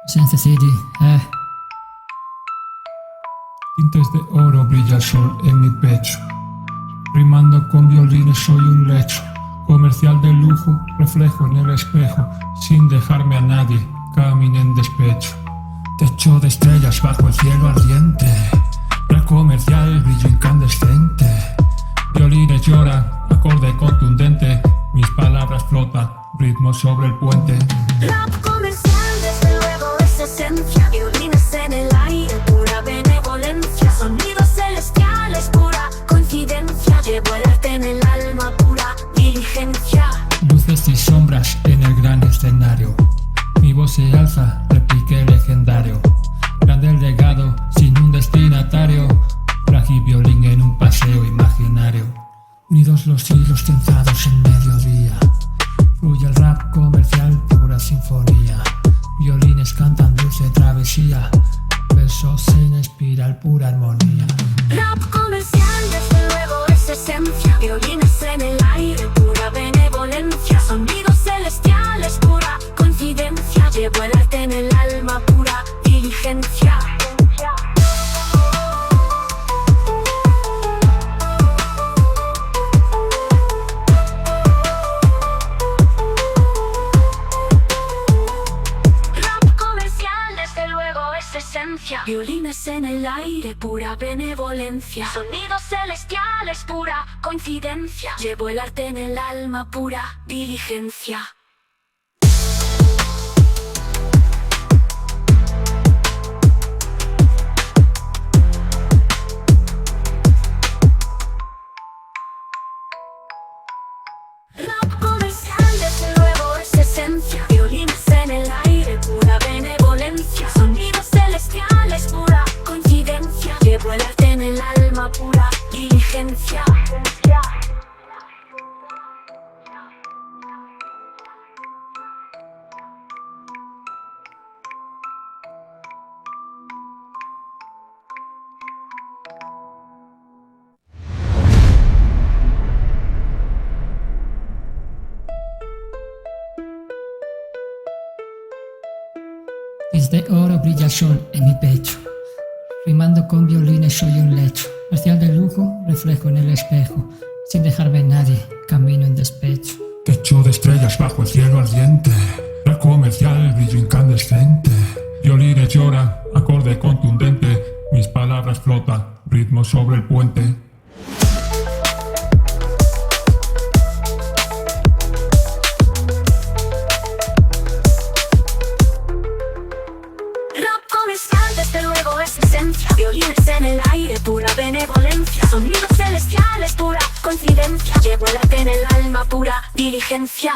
Sense City, Tintes de oro brilla el sol en mi pecho. Rimando con violines soy un lecho. Comercial de lujo, reflejo en el espejo. Sin dejarme a nadie, camino en despecho. Techo de estrellas bajo el cielo ardiente. Comercial, brillo incandescente. Violines lloran, acorde contundente. Mis palabras flotan, ritmo sobre el puente. Rap comercial, desde luego es esencia. Violines en el aire, pura benevolencia. Sonidos celestiales, pura coincidencia. Llevo el arte en el alma, pura diligencia. Luces y sombras en el gran escenario. Mi voz se alza, replique legendario. Grande el legado, sin un destinatario. Frágil violín en un paseo imaginario. Unidos los hilos trenzados en mediodía. Fluye el rap comercial, pura sinfonía. Violines cantan dulce travesía. Versos en espiral, pura armonía. Rap comercial, desde luego es esencia. Violines en el aire, pura benevolencia. Sonidos celestiales, pura coincidencia. Llevo el arte en el alma, pura diligencia. Violines en el aire, pura benevolencia. Sonidos celestiales, pura coincidencia. Llevo el arte en el alma, pura diligencia. Rap comercial, desde luego es esencia. Violines en el aire, pura benevolencia. Sonidos celestiales, pura coincidencia. Llevo el arte en el alma, pura diligencia. Desde oro brilla el sol en mi pecho. Rimando con violines soy un lecho. Comercial de lujo, reflejo en el espejo. Sin dejarme a nadie, camino en despecho. Techo de estrellas bajo el cielo ardiente. Rap comercial, brillo incandescente. Violines lloran, acorde contundente. Mis palabras flotan, ritmo sobre el puente. Desde luego es esencia. Violines en el aire, pura benevolencia. Sonidos celestiales, pura coincidencia. Llevo el arte en el alma, pura diligencia.